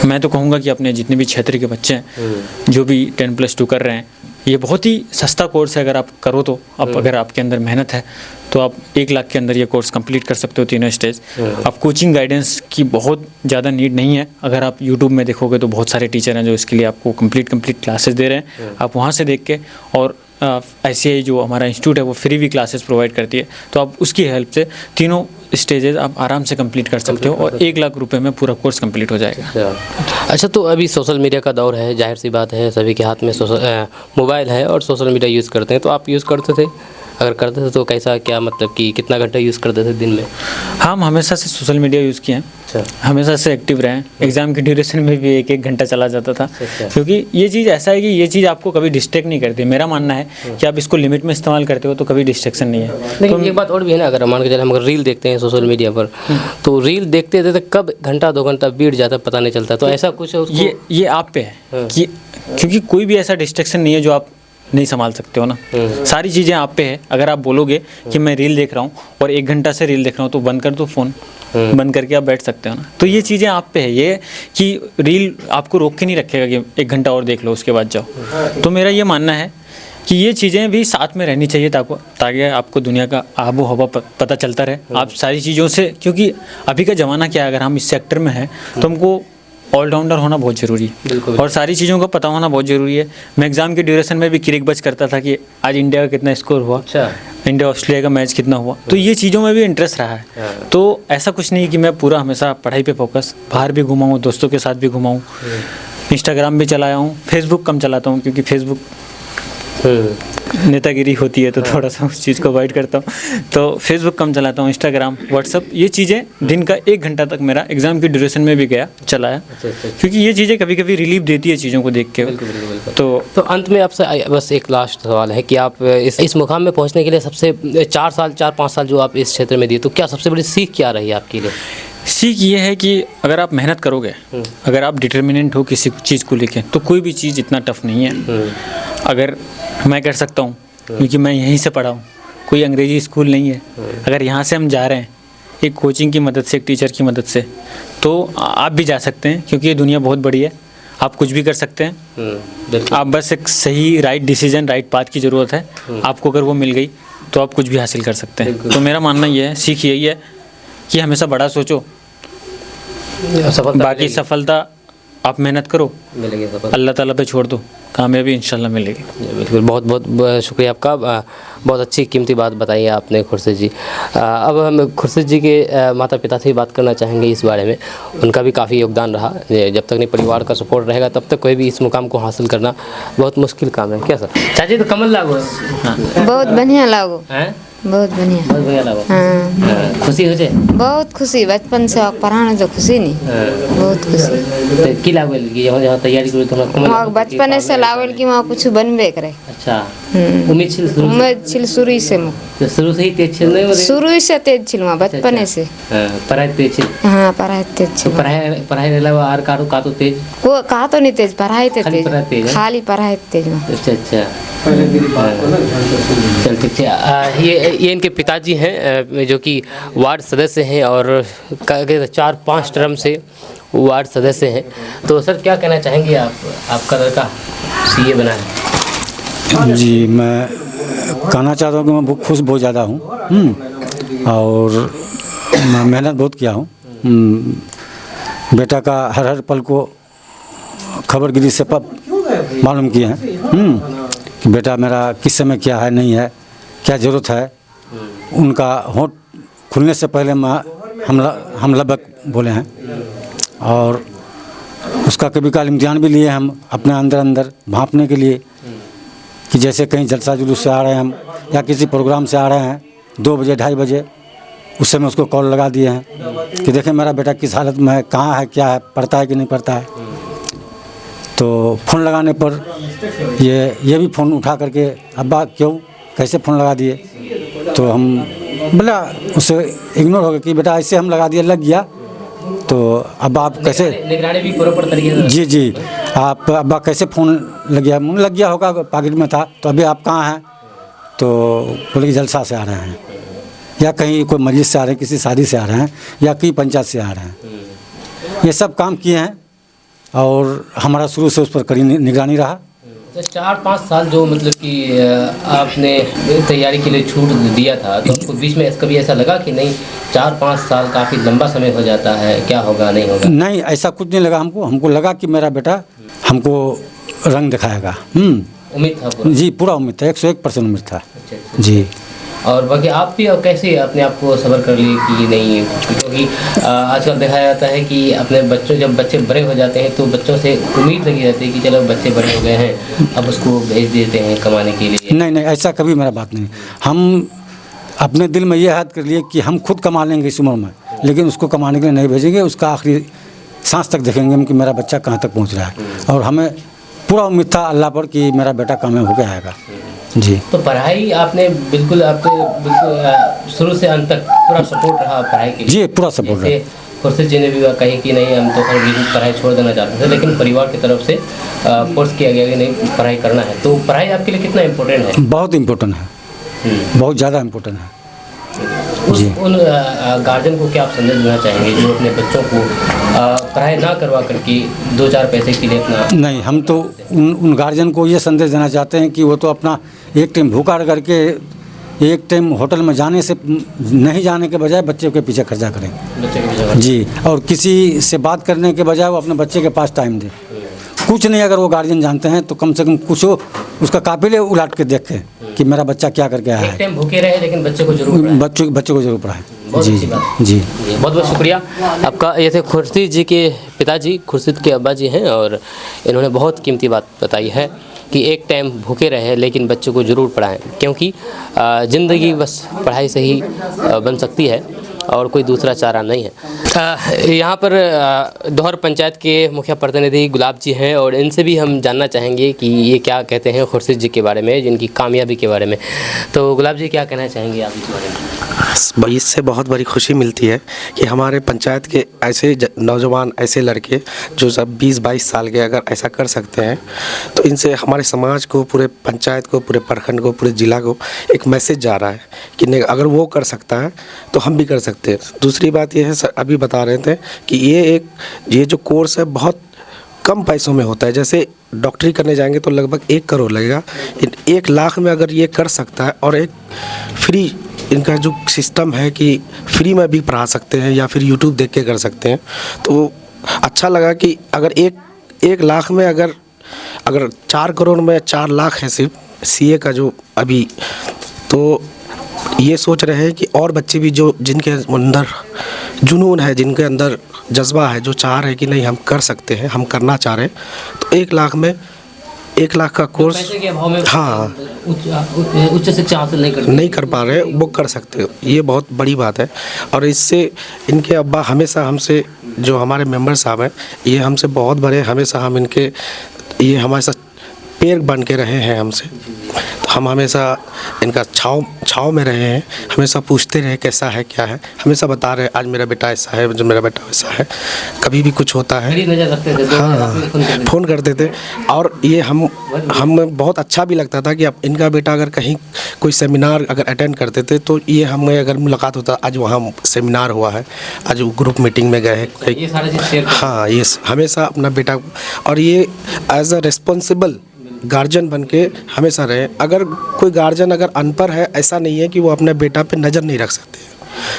मैं तो कहूँगा कि अपने जितने भी क्षेत्र के बच्चे हैं जो भी 10+2 कर रहे हैं, ये बहुत ही सस्ता कोर्स है। अगर आप करो तो अगर आपके अंदर मेहनत है तो आप 1 लाख के अंदर ये कोर्स कंप्लीट कर सकते हो, तीनों स्टेज। अब कोचिंग गाइडेंस की बहुत ज़्यादा नीड नहीं है। अगर आप यूट्यूब में देखोगे तो बहुत सारे टीचर हैं जो इसके लिए आपको कंप्लीट क्लासेस दे रहे हैं। आप वहाँ से देख के, और ICAI जो हमारा इंस्टीट्यूट है वो फ्री भी क्लासेस प्रोवाइड करती है, तो आप उसकी हेल्प से तीनों स्टेजेस आप आराम से कंप्लीट कर सकते हो और 1 लाख रुपए में पूरा कोर्स कंप्लीट हो जाएगा। अच्छा, तो अभी सोशल मीडिया का दौर है, जाहिर सी बात है सभी के हाथ में मोबाइल है और सोशल मीडिया यूज़ करते हैं। तो आप यूज़ करते थे? अगर करते थे तो कैसा, क्या मतलब कि कितना घंटा यूज़ करते थे दिन में? हम हमेशा से सोशल मीडिया यूज़ किए हैं, हमेशा से एक्टिव रहे हैं। एग्ज़ाम की ड्यूरेशन में भी 1-1 घंटा चला जाता था, क्योंकि ये चीज़ ऐसा है कि ये चीज़ आपको कभी डिस्ट्रैक्ट नहीं करती। मेरा मानना है कि आप इसको लिमिट में इस्तेमाल करते हो तो कभी डिस्ट्रैक्शन नहीं है। लेकिन तो एक बात और भी है ना, अगर मान के चले हम अगर रील देखते हैं सोशल मीडिया पर, तो रील देखते थे तो कब घंटा 2 घंटा बीत जाता पता नहीं चलता। तो ऐसा कुछ ये आप पे है कि क्योंकि कोई भी ऐसा डिस्ट्रैक्शन नहीं है जो आप नहीं संभाल सकते हो ना। सारी चीज़ें आप पे है। अगर आप बोलोगे कि मैं रील देख रहा हूँ और 1 घंटा से रील देख रहा हूँ तो बंद कर दो फ़ोन, बंद करके आप बैठ सकते हो ना। तो ये चीज़ें आप पे है, ये कि रील आपको रोक के नहीं रखेगा कि 1 घंटा और देख लो उसके बाद जाओ। तो मेरा ये मानना है कि ये चीज़ें भी साथ में रहनी चाहिए ताकि आपको दुनिया का आबो हवा पता चलता रहे। आप सारी चीज़ों से, क्योंकि अभी का ज़माना क्या है, अगर हम इस सेक्टर में हैं तो हमको ऑलराउंडर होना बहुत ज़रूरी है और सारी चीज़ों का पता होना बहुत ज़रूरी है। मैं एग्ज़ाम के ड्यूरेशन में भी क्रिक बच करता था कि आज इंडिया का कितना स्कोर हुआ, इंडिया ऑस्ट्रेलिया का मैच कितना हुआ। तो ये चीज़ों में भी इंटरेस्ट रहा है। तो ऐसा कुछ नहीं कि मैं पूरा हमेशा पढ़ाई पे फोकस, बाहर भी घुमाऊँ, दोस्तों के साथ भी घुमाऊँ, इंस्टाग्राम भी चलाया हूँ, फेसबुक कम चलाता हूँ क्योंकि फेसबुक नेतागिरी होती है तो थोड़ा सा उस चीज़ को अवॉइड करता हूँ। तो फेसबुक कम चलाता हूँ, इंस्टाग्राम, व्हाट्सअप, ये चीज़ें दिन का 1 घंटा तक मेरा एग्ज़ाम की ड्यूरेशन में भी गया चलाया, क्योंकि ये चीज़ें कभी कभी रिलीफ देती है चीज़ों को देख के। तो अंत में आपसे बस एक लास्ट सवाल है कि आप इस मुकाम में पहुँचने के लिए सबसे 4-5 साल जो आप इस क्षेत्र में दिए, तो क्या सबसे बड़ी सीख क्या रही आपके लिए? सीख ये है कि अगर आप मेहनत करोगे, अगर आप डिटर्मिनेंट हो किसी चीज़ को लेके, तो कोई भी चीज़ इतना टफ नहीं है। अगर मैं कर सकता हूँ क्योंकि मैं यहीं से पढ़ा हूँ, कोई अंग्रेजी स्कूल नहीं है, अगर यहाँ से हम जा रहे हैं एक कोचिंग की मदद से, एक टीचर की मदद से, तो आप भी जा सकते हैं क्योंकि ये दुनिया बहुत बड़ी है। आप कुछ भी कर सकते हैं, आप बस एक सही राइट डिसीजन, राइट पाथ की ज़रूरत है आपको। अगर वो मिल गई तो आप कुछ भी हासिल कर सकते हैं। तो मेरा मानना ये है, सीख यही है कि हमेशा बड़ा सोचो, बाकी सफलता आप मेहनत करो, अल्लाह ताला पे छोड़ दो, कामयाबी इंशाल्लाह मिलेगी। बिल्कुल, बहुत बहुत शुक्रिया आपका, बहुत अच्छी कीमती बात बताई है आपने खुर्शीद जी। अब हम खुर्शीद जी के माता पिता से ही बात करना चाहेंगे इस बारे में। उनका भी काफ़ी योगदान रहा, जब तक नहीं परिवार का सपोर्ट रहेगा तब तक कोई भी इस मुकाम को हासिल करना बहुत मुश्किल काम है। क्या सर? चाची तो कमल लागू है, बहुत बढ़िया लागो, बहुत बढ़िया। बहुत बढ़िया लगा। हाँ खुशी हो जाए। बहुत खुशी बचपन से पढ़ाने जो खुशी नहीं बहुत खुशी। तो की लागल कि यहाँ तैयारी करू तो वहाँ बचपन से लावल की वहाँ कुछ बनबे करे। अच्छा उम्मीद छिल शुरू से? उम्मीद छिल शुरू से तो शुरू से ही तेज छिल नहीं बोले? शुरू से तेज छिल वहाँ बचपन से। पढ़ाई तेज छिल? हाँ पढ़ाई तेज छिल। तो पढ़ाई के अलावा और का तो तेज? वो कहा तो नहीं तेज पढ़ाई ते खाली पढ़ाई तेज तेज है? खाली पढ़ाई तेज वहाँ। अच्छा अच्छा चल ठीक है। ये इनके पिताजी हैं जो कि वार्ड सदस्य हैं और 4-5 टर्म से वार्ड सदस्य हैं। तो सर क्या कहना चाहेंगे आप? आपका लड़का सीए बना है। जी मैं कहना चाहता हूँ कि मैं खुश बहुत ज़्यादा हूँ और मैं मेहनत बहुत किया हूँ। बेटा का हर हर पल को खबरगिरी से मालूम किए हैं कि बेटा मेरा किस समय क्या है नहीं है क्या ज़रूरत है। उनका होंठ खुलने से पहले हम लगभग बोले हैं और उसका कभी काल इम्तिहान भी लिए हम अपने अंदर भांपने के लिए कि जैसे कहीं जलसा जुलूस से आ रहे हैं हम या किसी प्रोग्राम से आ रहे हैं 2 बजे 2:30 बजे उस समय उसको कॉल लगा दिए हैं कि देखें मेरा बेटा किस हालत में है, कहाँ है, क्या है, पढ़ता है कि नहीं पढ़ता है। तो फ़ोन लगाने पर ये भी फ़ोन उठा करके अब्बा क्यों कैसे फ़ोन लगा दिए। तो हम बोला उससे इग्नोर हो गया कि बेटा ऐसे हम लगा दिए लग गया। तो अब आप कैसे निगरानी भी प्रॉपर तरीके से? जी आप अब्बा कैसे फ़ोन लग गया होगा पॉकेट में था। तो अभी आप कहाँ हैं? तो बोले कि जलसा से आ रहे हैं या कहीं कोई मस्जिद से आ रहे हैं, किसी शादी से आ रहे हैं या कहीं पंचायत से आ रहे हैं। ये सब काम किए हैं और हमारा शुरू से उस पर कड़ी निगरानी रहा। तो 4-5 साल जो मतलब कि आपने तैयारी के लिए छूट दिया था तो आपको बीच में कभी ऐसा लगा कि नहीं 4-5 साल काफ़ी लंबा समय हो जाता है, क्या होगा नहीं होगा? नहीं ऐसा कुछ नहीं लगा हमको लगा कि मेरा बेटा हमको रंग दिखाएगा। उम्मीद था पूरा? जी पूरा उम्मीद था, 101% उम्मीद था। अच्छा। जी और बाकी आप भी कैसे अपने आप को सब्र कर लिए कि नहीं, क्योंकि आजकल देखा जाता है कि अपने बच्चों जब बच्चे बड़े हो जाते हैं तो बच्चों से उम्मीद लगी रहती है कि चलो बच्चे बड़े हो गए हैं अब उसको भेज देते हैं कमाने के लिए। नहीं ऐसा कभी मेरा बात नहीं। हम अपने दिल में ये याद कर लिए कि हम खुद कमा लेंगे इस उम्र में, लेकिन उसको कमाने के लिए नहीं भेजेंगे। उसका आखिरी सांस तक देखेंगे हम कि मेरा बच्चा कहाँ तक पहुँच रहा है। और हमें पूरा उम्मीद था अल्लाह पर कि मेरा बेटा कामयाब होकर आएगा। जी तो पढ़ाई आपने बिल्कुल शुरू से अंत तक पूरा सपोर्ट रहा पढ़ाई के लिए? जी पूरा सपोर्ट रहा। खुर्शीद जी ने भी कही कि नहीं हम तो पढ़ाई छोड़ देना चाहते थे, लेकिन परिवार की तरफ से फोर्स किया गया कि नहीं पढ़ाई करना है। तो पढ़ाई आपके लिए कितना इम्पोर्टेंट है? बहुत इम्पोर्टेंट है, बहुत ज़्यादा इम्पोर्टेंट है। जी उन गार्जियन को क्या आप संदेश देना चाहेंगे जो अपने बच्चों को पढ़ाई ना करवा करके 2-4 पैसे के लिए अपना? नहीं हम तो उन गार्जियन को ये संदेश देना चाहते हैं कि वो तो अपना एक टाइम भूखा करके एक टाइम होटल में जाने से नहीं जाने के बजाय बच्चे के पीछे खर्चा करें। बच्चे के पीछे जी और किसी से बात करने के बजाय वो अपने बच्चे के पास टाइम दें। कुछ नहीं अगर वो गार्जियन जानते हैं तो कम से कम कुछ उसका काबिल उलाट के देखें कि मेरा बच्चा क्या करके आया है। एक टाइम भूखे रहे लेकिन बच्चे को जरूर पढ़ाएं। बच्चे को जरूर पढ़ाएं। जी जी बहुत बहुत शुक्रिया आपका। ये थे खुर्शीद जी के पिताजी, खुर्शीद के अब्बा जी हैं और इन्होंने बहुत कीमती बात बताई है कि एक टाइम भूखे रहे लेकिन बच्चों को ज़रूर पढ़ाएं, क्योंकि ज़िंदगी बस पढ़ाई से ही बन सकती है और कोई दूसरा चारा नहीं है। यहाँ पर दोहर पंचायत के मुखिया प्रतिनिधि गुलाब जी हैं और इनसे भी हम जानना चाहेंगे कि ये क्या कहते हैं खुर्शीद जी के बारे में, जिनकी कामयाबी के बारे में। तो गुलाब जी क्या कहना चाहेंगे आप इस बारे में? इससे बहुत बड़ी खुशी मिलती है कि हमारे पंचायत के ऐसे नौजवान, ऐसे लड़के जो सब 20-22 साल के अगर ऐसा कर सकते हैं तो इनसे हमारे समाज को, पूरे पंचायत को, पूरे प्रखंड को, पूरे ज़िला को एक मैसेज जा रहा है कि अगर वो कर सकता है तो हम भी कर सकते हैं। दूसरी बात ये है सर अभी बता रहे थे कि ये जो कोर्स है बहुत कम पैसों में होता है। जैसे डॉक्टरी करने जाएंगे तो लगभग 1 करोड़ लगेगा, 1 लाख में अगर ये कर सकता है और एक फ्री इनका जो सिस्टम है कि फ्री में भी पढ़ा सकते हैं या फिर यूट्यूब देख के कर सकते हैं। तो अच्छा लगा कि अगर 1 लाख में अगर 4 करोड़ में 4 लाख है सिर्फ सीए का जो अभी, तो ये सोच रहे हैं कि और बच्चे भी जो जिनके अंदर जुनून है, जिनके अंदर जज्बा है, जो चाह रहे हैं कि नहीं हम कर सकते हैं, हम करना चाह रहे हैं, तो 1 लाख में 1 लाख का कोर्स पैसे के अभाव में हाँ उच्च शिक्षा हासिल नहीं कर पा रहे, वो कर सकते हो, ये बहुत बड़ी बात है। और इससे इनके अब्बा हमेशा हमसे, जो हमारे मेंबर साहब हैं, ये हमसे बहुत बड़े, हमेशा हम इनके, ये हमारे साथ पैर बन के रहे हैं हमसे, तो हम हमेशा इनका छाव में रहे हैं, हमेशा पूछते रहे कैसा है क्या है, हमेशा बता रहे आज मेरा बेटा ऐसा है, जो मेरा बेटा वैसा है, कभी भी कुछ होता है हाँ फ़ोन करते थे। और ये हम बहुत अच्छा भी लगता था कि अब इनका बेटा अगर कहीं कोई सेमिनार अगर अटेंड करते थे तो ये हमें अगर मुलाकात होता, आज वहाँ सेमिनार हुआ है, आज ग्रुप मीटिंग में गए हैं, हाँ ये हमेशा अपना बेटा, और ये एज अ रिस्पॉन्सिबल गार्जियन बन के हमेशा रहे। अगर कोई गार्जियन अगर अनपढ़ है, ऐसा नहीं है कि वो अपने बेटा पे नज़र नहीं रख सकते,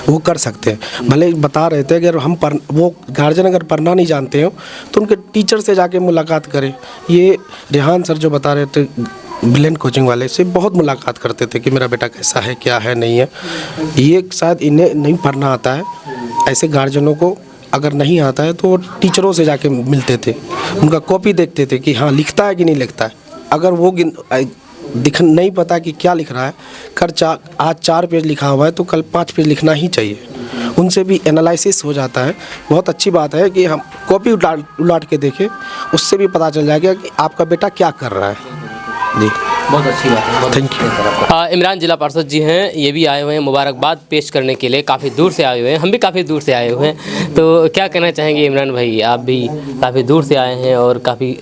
वो कर सकते हैं। भले बता रहे थे अगर वो गार्जियन अगर पढ़ना नहीं जानते हो तो उनके टीचर से जाके मुलाकात करें। ये रेहान सर जो बता रहे थे ब्रिलियंट कोचिंग वाले, से बहुत मुलाकात करते थे कि मेरा बेटा कैसा है क्या है नहीं है। ये शायद इन्हें नहीं पढ़ना आता है, ऐसे गार्जियनों को अगर नहीं आता है तो टीचरों से जाके मिलते थे, उनका कॉपी देखते थे कि हाँ लिखता है कि नहीं लिखता है। अगर वो नहीं पता कि क्या लिख रहा है, आज 4 पेज लिखा हुआ है तो कल 5 पेज लिखना ही चाहिए, उनसे भी एनालिसिस हो जाता है। बहुत अच्छी बात है कि हम कॉपी उलाट के देखें, उससे भी पता चल जाएगा कि आपका बेटा क्या कर रहा है। जी बहुत अच्छी बात है, थैंक यू। इमरान जिला पार्षद जी हैं, ये भी आए हुए हैं मुबारकबाद पेश करने के लिए, काफ़ी दूर से आए हुए हैं, हम भी काफ़ी दूर से आए हुए हैं। तो क्या कहना चाहेंगे इमरान भाई, आप भी काफ़ी दूर से आए हैं और काफ़ी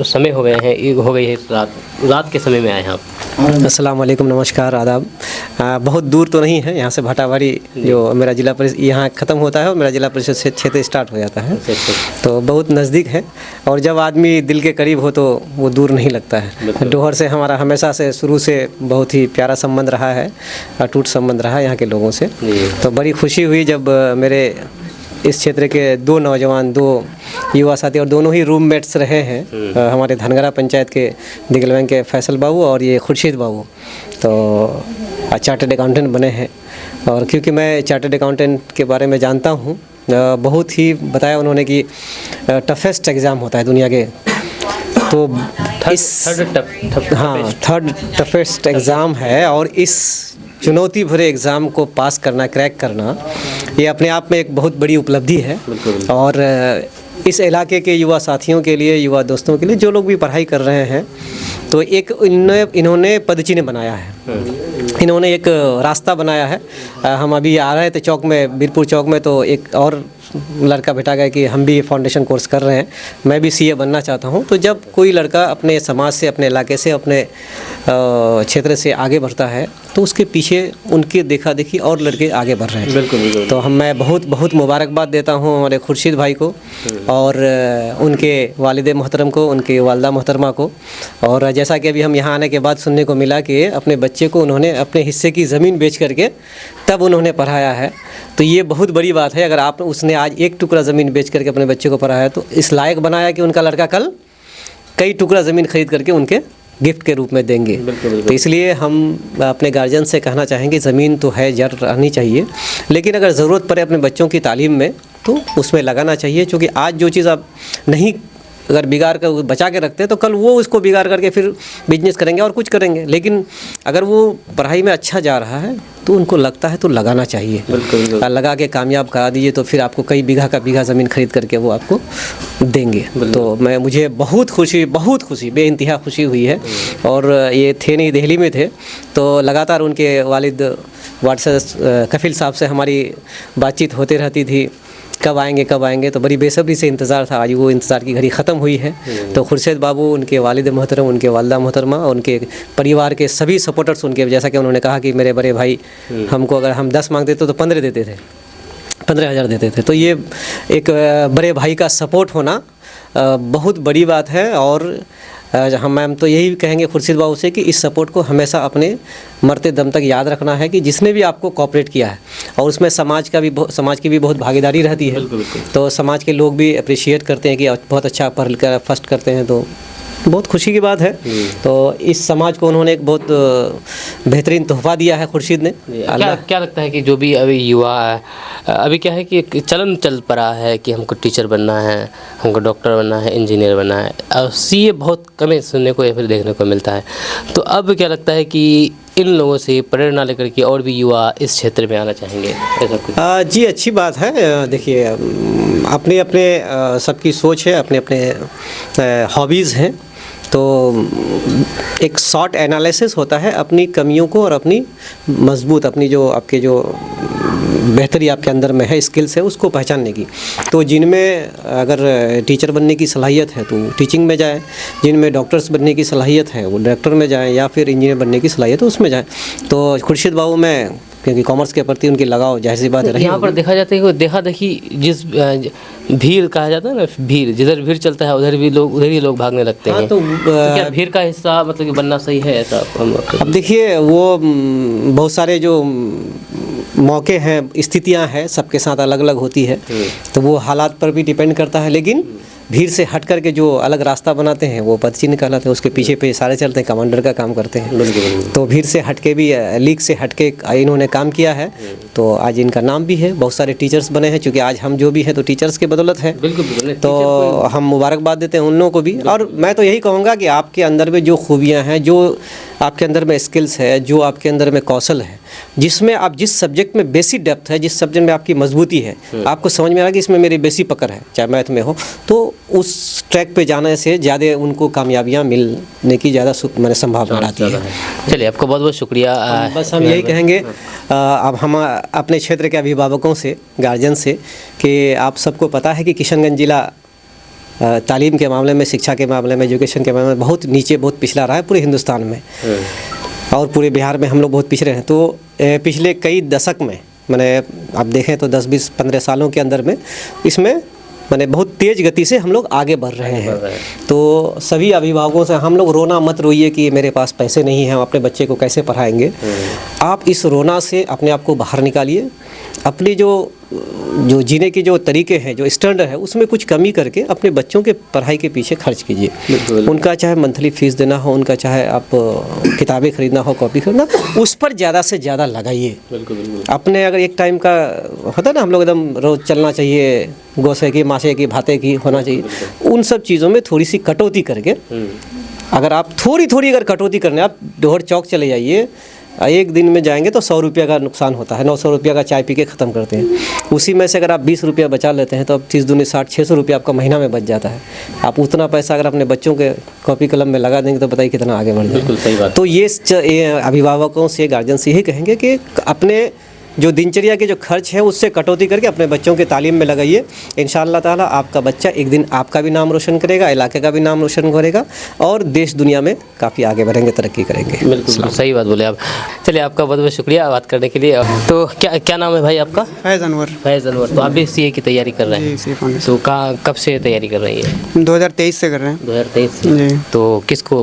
समय हो गई है रात के समय में आए हैं आप। अस्सलाम वालेकुम, नमस्कार, आदाब। बहुत दूर तो नहीं है, यहाँ से भाटावाड़ी जो मेरा जिला परिषद यहाँ ख़त्म होता है और मेरा जिला परिषद से क्षेत्र स्टार्ट हो जाता है, तो बहुत नज़दीक है। और जब आदमी दिल के करीब हो तो वो दूर नहीं लगता है। डोहर से हमारा हमेशा से शुरू से बहुत ही प्यारा संबंध रहा है, अटूट संबंध रहा है यहाँ के लोगों से। तो बड़ी खुशी हुई जब मेरे इस क्षेत्र के 2 नौजवान, 2 युवा साथी, और दोनों ही रूममेट्स रहे हैं हमारे धनगरा पंचायत के दिगलवैंग के फैसल बाबू और ये खुर्शीद बाबू, तो चार्टर्ड अकाउंटेंट बने हैं। और क्योंकि मैं चार्टर्ड अकाउंटेंट के बारे में जानता हूँ, बहुत ही बताया उन्होंने कि टफेस्ट एग्ज़ाम होता है दुनिया के, तो थर्ड टफेस्ट एग्ज़ाम है। और इस चुनौती भरे एग्ज़ाम को पास करना, क्रैक करना, ये अपने आप में एक बहुत बड़ी उपलब्धि है। और इस इलाके के युवा साथियों के लिए, युवा दोस्तों के लिए, जो लोग भी पढ़ाई कर रहे हैं, तो एक इन्होंने पदचिन्ह बनाया है, इन्होंने एक रास्ता बनाया है। हम अभी आ रहे थे चौक में, बीरपुर चौक में, तो एक और लड़का भेटा गया कि हम भी फाउंडेशन कोर्स कर रहे हैं, मैं भी सीए बनना चाहता हूं। तो जब कोई लड़का अपने समाज से, अपने इलाके से, अपने क्षेत्र से आगे बढ़ता है तो उसके पीछे उनके देखा देखी और लड़के आगे बढ़ रहे हैं। बिल्कुल। तो मैं बहुत मुबारकबाद देता हूं हमारे खुर्शीद भाई को और उनके वालिदे मोहतरम को, उनके वालदा मोहतरमा को। और जैसा कि अभी हम यहाँ आने के बाद सुनने को मिला कि अपने बच्चे को उन्होंने अपने हिस्से की ज़मीन बेच करके तब उन्होंने पढ़ाया है, तो ये बहुत बड़ी बात है। अगर उसने आज 1 टुकड़ा ज़मीन बेच करके अपने बच्चे को पढ़ाया तो इस लायक बनाया कि उनका लड़का कल कई टुकड़ा ज़मीन खरीद करके उनके गिफ्ट के रूप में देंगे। तो इसलिए हम अपने गार्जियन से कहना चाहेंगे, ज़मीन तो है, जड़ रहनी चाहिए, लेकिन अगर ज़रूरत पड़े अपने बच्चों की तालीम में तो उसमें लगाना चाहिए। क्योंकि आज जो चीज़ आप नहीं अगर बिगाड़ कर बचा के रखते हैं तो कल वो उसको बिगाड़ करके फिर बिजनेस करेंगे और कुछ करेंगे। लेकिन अगर वो पढ़ाई में अच्छा जा रहा है तो उनको लगता है तो लगाना चाहिए। बिल्कुल। लगा के कामयाब करा दीजिए तो फिर आपको कई बीघा का बीघा ज़मीन खरीद करके वो आपको देंगे। तो मुझे बहुत खुशी बेइंतहा खुशी हुई है। और ये थे नहीं, दिल्ली में थे, तो लगातार उनके वालिद व्हाट्सएप कफिल साहब से हमारी बातचीत होते रहती थी, कब आएंगे। तो बड़ी बेसब्री से इंतज़ार था। आज वो इंतज़ार की घड़ी ख़त्म हुई है। तो खुर्शीद बाबू, उनके वालिद मोहतरम, उनके वालदा मोहतरमा और उनके परिवार के सभी सपोर्टर्स, उनके, जैसा कि उन्होंने कहा कि मेरे बड़े भाई हमको अगर हम 10 मांगते तो 15 देते थे, 15,000 देते थे। तो ये एक बड़े भाई का सपोर्ट होना बहुत बड़ी बात है। और हम तो यही कहेंगे खुर्शीद बाबू से कि इस सपोर्ट को हमेशा अपने मरते दम तक याद रखना है कि जिसने भी आपको कोऑपरेट किया है, और उसमें समाज की भी बहुत भागीदारी रहती है। तो समाज के लोग भी अप्रिशिएट करते हैं कि बहुत अच्छा पढ़ लिख कर फर्स्ट करते हैं, तो बहुत खुशी की बात है। तो इस समाज को उन्होंने एक बहुत बेहतरीन तोहफा दिया है खुर्शीद ने। क्या लगता है कि जो भी अभी युवा है, अभी क्या है कि चलन चल पड़ा है कि हमको टीचर बनना है, हमको डॉक्टर बनना है, इंजीनियर बनना है, और सीए बहुत कम सुनने को या फिर देखने को मिलता है। तो अब क्या लगता है कि इन लोगों से प्रेरणा लेकर के और भी युवा इस क्षेत्र में आना चाहेंगे, ऐसा कुछ? जी अच्छी बात है। देखिए अपने अपने सबकी सोच है, अपने अपने हॉबीज़ हैं। तो एक शॉर्ट एनालिसिस होता है अपनी कमियों को और अपनी मजबूत, अपनी जो आपके जो बेहतरी आपके अंदर में है, स्किल्स है, उसको पहचानने की। तो जिनमें अगर टीचर बनने की सलाहियत है तो टीचिंग में जाएं, जिनमें डॉक्टर्स बनने की सलाहियत है वो डॉक्टर में जाएं, या फिर इंजीनियर बनने की सलाहियत है उसमें जाएं। तो खुर्शीद बाबू में क्योंकि कॉमर्स के प्रति उनकी लगाव जाहिर सी बात है। यहाँ पर देखा जाता है कि देखा देखी जिस भीड़ कहा जाता है ना, भीड़ जिधर भीड़ चलता है उधर ही लोग भागने लगते हैं। तो क्या भीड़ का हिस्सा मतलब कि बनना सही है ऐसा? अब देखिए वो बहुत सारे जो मौके हैं, स्थितियां हैं, सबके साथ अलग अलग होती है, तो वो हालात पर भी डिपेंड करता है। लेकिन भीड़ से हट करके जो अलग रास्ता बनाते हैं वो पदचिन्ह कहलाते हैं, उसके पीछे पे सारे चलते हैं, कमांडर का काम करते हैं। तो भीड़ से हट के भी, लीग से हट के इन्होंने काम किया है, तो आज इनका नाम भी है। बहुत सारे टीचर्स बने हैं, क्योंकि आज हम जो भी हैं तो टीचर्स की बदौलत है। तो हम मुबारकबाद देते हैं उन लोगों को भी। और मैं तो यही कहूँगा कि आपके अंदर में जो खूबियाँ हैं, जो आपके अंदर में स्किल्स है, जो आपके अंदर में कौशल है, जिसमें आप जिस सब्जेक्ट में बेसिक डेप्थ है, जिस सब्जेक्ट में आपकी मजबूती है, आपको समझ में आ रहा है कि इसमें मेरी बेसिक पकड़ है, चाहे मैथ में हो, तो उस ट्रैक पे जाने से ज़्यादा उनको कामयाबियाँ मिलने की ज़्यादा मैंने संभावना रहती है। चलिए, आपका बहुत बहुत शुक्रिया। बस हम यही कहेंगे अब हम अपने क्षेत्र के अभिभावकों से, गार्जियन से, कि आप सबको पता है कि किशनगंज जिला तालीम के मामले में, शिक्षा के मामले में, एजुकेशन के मामले में बहुत नीचे, बहुत पिछड़ा रहा है पूरे हिंदुस्तान में, और पूरे बिहार में हम लोग बहुत पिछड़े हैं। तो पिछले कई दशक में मैंने आप देखें तो 10, 20, 15 सालों के अंदर में इसमें मैंने बहुत तेज़ गति से हम लोग आगे बढ़ रहे हैं। तो सभी अभिभावकों से हम लोग रोना मत रोइए कि मेरे पास पैसे नहीं हैं, हम अपने बच्चे को कैसे पढ़ाएंगे। आप इस रोना से अपने आप को बाहर निकालिए, अपनी जो जीने के जो तरीके हैं, जो स्टैंडर्ड है, उसमें कुछ कमी करके अपने बच्चों के पढ़ाई के पीछे खर्च कीजिए। उनका चाहे मंथली फीस देना हो, उनका चाहे आप किताबें खरीदना हो, कॉपी खरीदना, उस पर ज़्यादा से ज़्यादा लगाइए। अपने अगर एक टाइम का होता है ना, हम लोग एकदम रोज़ चलना चाहिए, गोसे की, मासे की, भाते की होना चाहिए, उन सब चीज़ों में थोड़ी सी कटौती करके, अगर आप थोड़ी अगर कटौती करने, आप डोहर चौक चले जाइए, एक दिन में जाएंगे तो 100 रुपये का नुकसान होता है, 900 रुपये का चाय पी के ख़त्म करते हैं। उसी में से अगर आप 20 रुपया बचा लेते हैं तो अब 30 दूनी 60, 600 रुपया आपका महीना में बच जाता है। आप उतना पैसा अगर अपने बच्चों के कॉपी कलम में लगा देंगे तो बताइए कितना आगे बढ़ जाएगा। बिल्कुल सही बात। तो ये अभिभावकों से, गार्जियन से यही कहेंगे कि अपने जो दिनचर्या के जो खर्च है उससे कटौती करके अपने बच्चों के तालीम में लगाइए। इंशाअल्लाह ताला आपका बच्चा एक दिन आपका भी नाम रोशन करेगा, इलाके का भी नाम रोशन करेगा, और देश दुनिया में काफ़ी आगे बढ़ेंगे, तरक्की करेंगे। बिल्कुल सही बात बोले आप। चलिए, आपका बहुत बहुत शुक्रिया बात करने के लिए। तो क्या नाम है भाई आपका? फैज़ अनवर। फैज़ अनवर। तो आप भी सीए की तैयारी कर रहे हैं? तो कब से तैयारी कर रही है? 2023 से कर रहे हैं। 2023 से? तो किसको,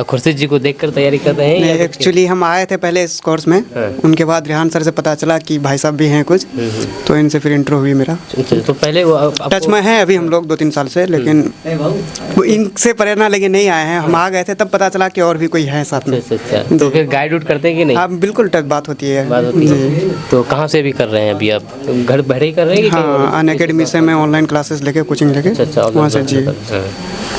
खुर्शीद जी को देखकर तैयारी कर रहे हैं? एक्चुअली हम आए थे पहले इस कोर्स में, उनके बाद रेहान सर से पता चला कि भाई साहब भी हैं कुछ, तो इनसे फिर इंटरव्यू हुई मेरा। तो पहले वो टच में है अभी हम लोग 2-3 साल से, लेकिन वो इनसे प्रेरणा लेके नहीं आए हैं। हम आ गए थे तब पता चला कि और भी कोई है साथ में। तो फिर गाइड उड करते हैं कि नहीं? हाँ बिल्कुल, टच बात होती है। तो कहाँ से भी कर रहे हैं अभी आप? घर बैठे ही कर रहे हैं? हाँ, अनअकैडमी से मैं ऑनलाइन क्लासेस लेके, कोचिंग लेके वहाँ से। जी, तो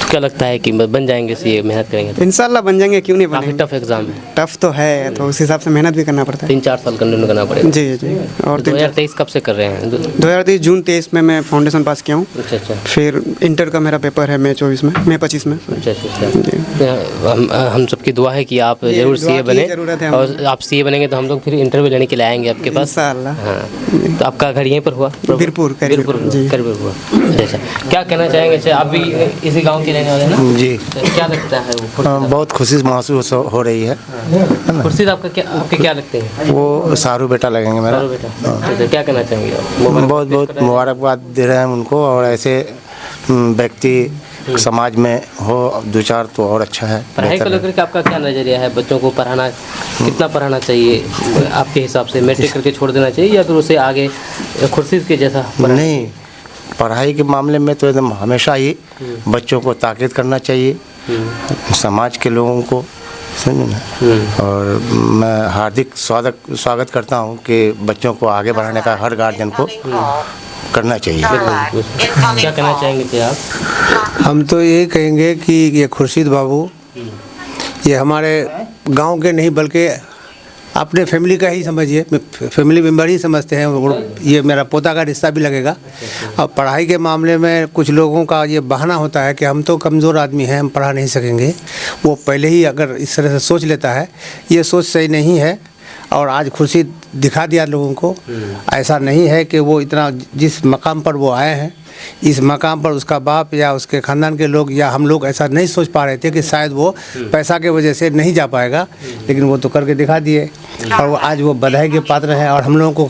क्या लगता है कि बन जाएंगे सीए, मेहनत करेंगे? इंशाल्लाह बन जाएंगे, क्यों नहीं बनेंगे। काफ़ी टफ एग्जाम है। टफ तो है, तो उस हिसाब से मेहनत भी करना पड़ता है। 3-4 साल कंटिन्यू करना पड़ेगा। जी जी। और 2023 कब से कर रहे हैं? 2023 जून 23 में मैं फाउंडेशन पास किया हूँ। अच्छा। फिर इंटर का मेरा पेपर है मई 24 में, मई 25 में। अच्छा। हम सबकी दुआ है कि आप जरूर सीए बने, और आप सीए बनेंगे तो हम लोग फिर इंटरव्यू लेने के लिए आएंगे आपके पास इंशाअल्लाह। हाँ, तो आपका घर यहीं पर हुआ? बीरपुर हुआ। अच्छा, क्या कहना चाहेंगे? आप भी इसी गाँव के रहने वाले ना? जी। क्या लगता है वो? बहुत खुशी महसूस हो रही है। खुर्शीद आपके क्या लगते हैं? वो सारू बेटा लगेंगे मेरा। सारू बेटा। क्या कहना चाहेंगे आप? बहुत बहुत मुबारकबाद दे रहे हैं उनको, और ऐसे व्यक्ति समाज में हो 2-4 तो और अच्छा है। पढ़ाई को लेकर के आपका क्या नज़रिया है? बच्चों को पढ़ाना, कितना पढ़ाना चाहिए आपके हिसाब से? मैट्रिक करके छोड़ देना चाहिए या फिर उसे आगे खुर्शीद के जैसा? नहीं, पढ़ाई के मामले में तो एकदम हमेशा ही बच्चों को ताकीद करना चाहिए, समाज के लोगों को, समझे ना। और मैं हार्दिक स्वागत करता हूँ कि बच्चों को आगे बढ़ाने का हर गार्जियन को करना चाहिए। क्या कहना चाहेंगे थे आप? हम तो यही कहेंगे कि ये खुर्शीद बाबू ये हमारे गांव के नहीं बल्कि अपने फैमिली का ही समझिए, फैमिली मेम्बर ही समझते हैं। और ये मेरा पोता का रिश्ता भी लगेगा। और पढ़ाई के मामले में कुछ लोगों का ये बहाना होता है कि हम तो कमज़ोर आदमी हैं, हम पढ़ा नहीं सकेंगे। वो पहले ही अगर इस तरह से सोच लेता है, ये सोच सही नहीं है। और आज खुर्शीद दिखा दिया लोगों को, ऐसा नहीं है कि वो इतना जिस मकाम पर वो आए हैं, इस मकाम पर उसका बाप या उसके ख़ानदान के लोग या हम लोग ऐसा नहीं सोच पा रहे थे कि शायद वो पैसा के वजह से नहीं जा पाएगा, लेकिन वो तो करके दिखा दिए। और वो आज वो बधाई के पात्र है। और हम लोगों को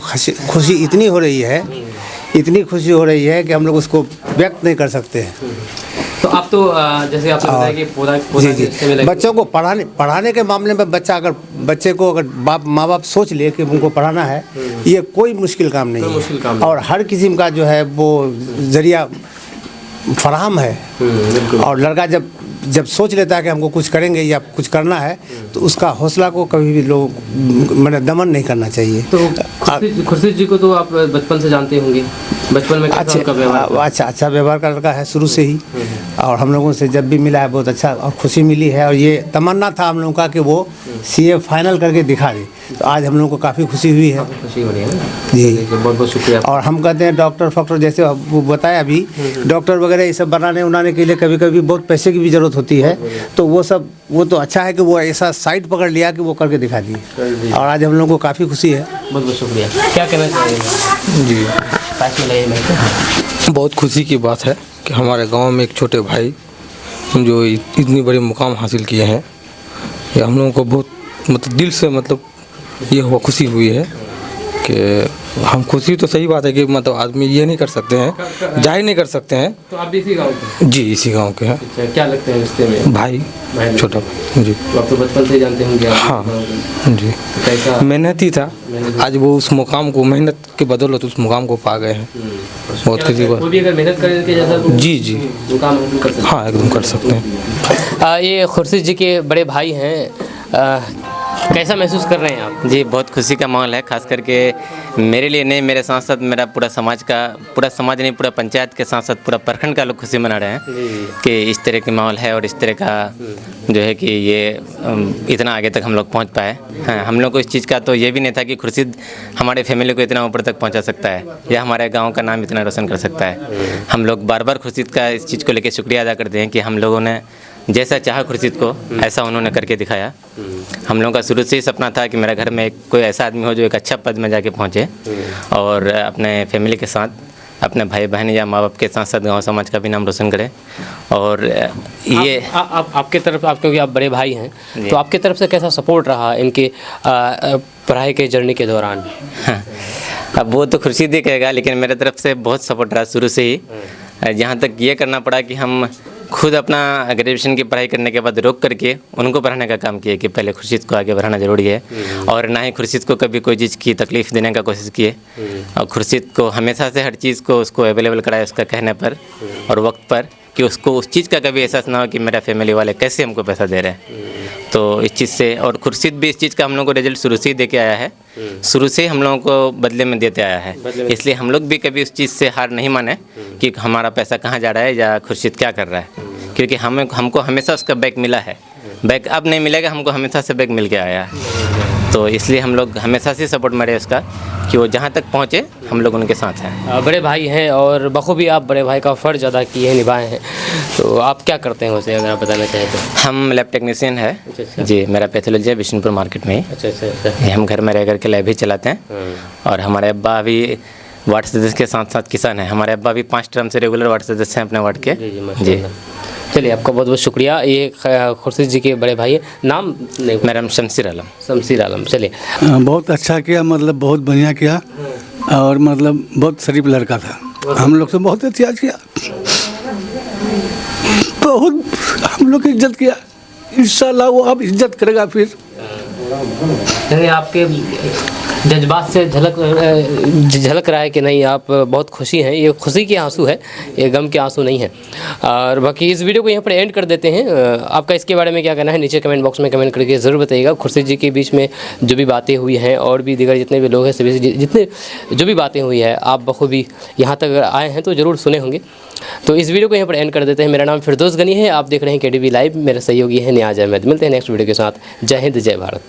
खुशी इतनी हो रही है, इतनी खुशी हो रही है कि हम लोग उसको व्यक्त नहीं कर सकते हैं। तो आप तो जैसे आपने बताया कि जी बच्चों को पढ़ाने के मामले में बच्चे को अगर माँ बाप सोच ले कि उनको पढ़ाना है, ये कोई मुश्किल काम नहीं है। और हर किस्म का जो है वो जरिया फराहम है। और लड़का जब सोच लेता है कि हमको कुछ करेंगे या कुछ करना है, तो उसका हौसला को कभी भी लोग मतलब दमन नहीं करना चाहिए। तो खुर्शीद जी को तो आप बचपन से जानते होंगे, बचपन में कैसा उनका व्यवहार था? अच्छा व्यवहार का लड़का है शुरू से ही। और हम लोगों से जब भी मिला है बहुत अच्छा और खुशी मिली है। और ये तमन्ना था हम लोगों का कि वो CA फाइनल करके दिखा दे। तो आज हम लोगों को काफ़ी खुशी हुई है। खुशी हो रही है ना जी, बहुत बहुत शुक्रिया। और हम कहते हैं डॉक्टर फॉक्टर जैसे वो बताया अभी, डॉक्टर वगैरह ये सब बनाने उनाने के लिए कभी कभी बहुत पैसे की भी ज़रूरत होती है। तो वो तो अच्छा है कि वो ऐसा साइट पकड़ लिया कि वो करके दिखा दिए। और आज हम लोगों को काफ़ी खुशी है। बहुत बहुत शुक्रिया। क्या कहना चाहेंगे? जी बहुत खुशी की बात है कि हमारे गांव में एक छोटे भाई जो इतनी बड़ी मुकाम हासिल किए हैं, ये हम लोगों को बहुत मतलब दिल से मतलब ये हुआ खुशी हुई है कि हम खुशी तो सही बात है कि मतलब आदमी ये नहीं कर सकते हैं, जाहिर नहीं कर सकते हैं। तो आप भी इसी गाँव के? जी इसी गांव के हैं। अच्छा, क्या लगते हैं रिश्ते में? भाई छोटा भाई। जी तो आप तो बचपन से जानते होंगे? हाँ जी। कैसा मेहनती था, आज वो उस मुकाम को मेहनत के बदौलत उस मुकाम को पा गए हैं। बहुत खुशी बात। वो भी अगर मेहनत करें के जैसा जी मुकाम हासिल कर सकते हैं। हाँ एकदम कर सकते हैं। ये खुर्शीद जी के बड़े भाई हैं। कैसा महसूस कर रहे हैं आप? जी बहुत खुशी का माहौल है, खास करके मेरे लिए नहीं, मेरे साथ साथ मेरा पूरा समाज नहीं, पूरा पंचायत के साथ साथ पूरा प्रखंड का लोग खुशी मना रहे हैं कि इस तरह के माहौल है और इस तरह का जो है कि ये इतना आगे तक हम लोग पहुंच पाए। हाँ, हम लोग को इस चीज़ का तो ये भी नहीं था कि खुर्शीद हमारे फैमिली को इतना ऊपर तक पहुंचा सकता है या हमारे गांव का नाम इतना रोशन कर सकता है। हम लोग बार बार खुर्शीद का इस चीज़ को लेकर शुक्रिया अदा करते हैं कि हम लोगों ने जैसा चाहा खुर्शीद को ऐसा उन्होंने करके दिखाया। हम लोगों का शुरू से ही सपना था कि मेरे घर में कोई ऐसा आदमी हो जो एक अच्छा पद में जाके पहुँचे और अपने फैमिली के साथ, अपने भाई बहन या माँ बाप के साथ साथ गांव समाज का भी नाम रोशन करे। और ये आपके तरफ, आप क्योंकि आप बड़े भाई हैं, तो आपके तरफ से कैसा सपोर्ट रहा इनके पढ़ाई के जर्नी के दौरान? हाँ, अब वो तो खुर्शीद ही कहेगा, लेकिन मेरे तरफ से बहुत सपोर्ट रहा शुरू से ही। यहाँ तक ये करना पड़ा कि हम खुद अपना ग्रेजुएशन की पढ़ाई करने के बाद रोक करके उनको पढ़ाने का काम किए कि पहले खुर्शीद को आगे बढ़ाना ज़रूरी है। और ना ही खुर्शीद को कभी कोई चीज़ की तकलीफ़ देने का कोशिश किए। और खुर्शीद को हमेशा से हर चीज़ को उसको अवेलेबल कराए उसका कहने पर और वक्त पर, कि उसको उस चीज़ का कभी एहसास ना हो कि मेरा फैमिली वाले कैसे हमको पैसा दे रहे हैं। तो इस चीज़ से, और खुर्शीद भी इस चीज़ का हम लोग को रिजल्ट शुरू से ही दे के आया है, शुरू से ही हम लोगों को बदले में देते आया है। इसलिए हम लोग भी कभी उस चीज़ से हार नहीं माने कि हमारा पैसा कहाँ जा रहा है या खुर्शीद क्या कर रहा है, क्योंकि हमको हमेशा उसका बैक मिला है। बैक अब नहीं मिलेगा, हमको हमेशा से बैक मिल के आया है। तो इसलिए हम लोग हमेशा से सपोर्ट में रहे उसका कि वो जहाँ तक पहुँचे हम लोग उनके साथ हैं। बड़े भाई हैं और बखूबी आप बड़े भाई का फ़र्ज अदा किए हैं, निभाए हैं। तो आप क्या करते हैं उसे, अगर आप बताना चाहें तो? हम लैब टेक्नीशियन है। अच्छा। जी, मेरा पैथोलॉजी है बिशनपुर मार्केट में ही। अच्छा। हम घर में रह करके लैब ही चलाते हैं। और हमारे अब्बा अभी वार्ड सदस्य के साथ साथ किसान हैं। हमारे अब्बा भी 5 टर्म से रेगुलर वार्ड सदस्य हैं अपने वार्ड के। जी चलिए, आपका बहुत बहुत शुक्रिया। ये खुर्शीद जी के बड़े भाई हैं, नाम नहीं? मेरा नाम शमशीर आलम। शमशीर आलम। चलिए, बहुत अच्छा किया, मतलब बहुत बढ़िया किया और मतलब बहुत शरीफ लड़का था। हम लोग से बहुत एहतियात किया, बहुत हम लोग की इज्जत किया। इंशाल्लाह वो अब इज्जत करेगा फिर। यानी आपके जज्बात से झलक रहा है कि नहीं आप बहुत खुशी हैं। ये खुशी के आंसू है, ये गम के आंसू नहीं है। और बाकी इस वीडियो को यहाँ पर एंड कर देते हैं। आपका इसके बारे में क्या कहना है नीचे कमेंट बॉक्स में कमेंट करके ज़रूर बताइएगा। खुर्शीद जी के बीच में जो भी बातें हुई हैं और भी दीगर जितने भी लोग हैं सभी जितने जो भी बातें हुई है आप बखूबी यहाँ तक अगर आए हैं तो ज़रूर सुने होंगे। तो इस वीडियो को यहाँ पर एंड कर देते हैं। मेरा नाम फिरदौस गनी है, आप देख रहे हैं KDV लाइव। मेरे सहयोगी हैं नियाज़ अहमद। मिलते हैं नेक्स्ट वीडियो के साथ। जय हिंद, जय भारत।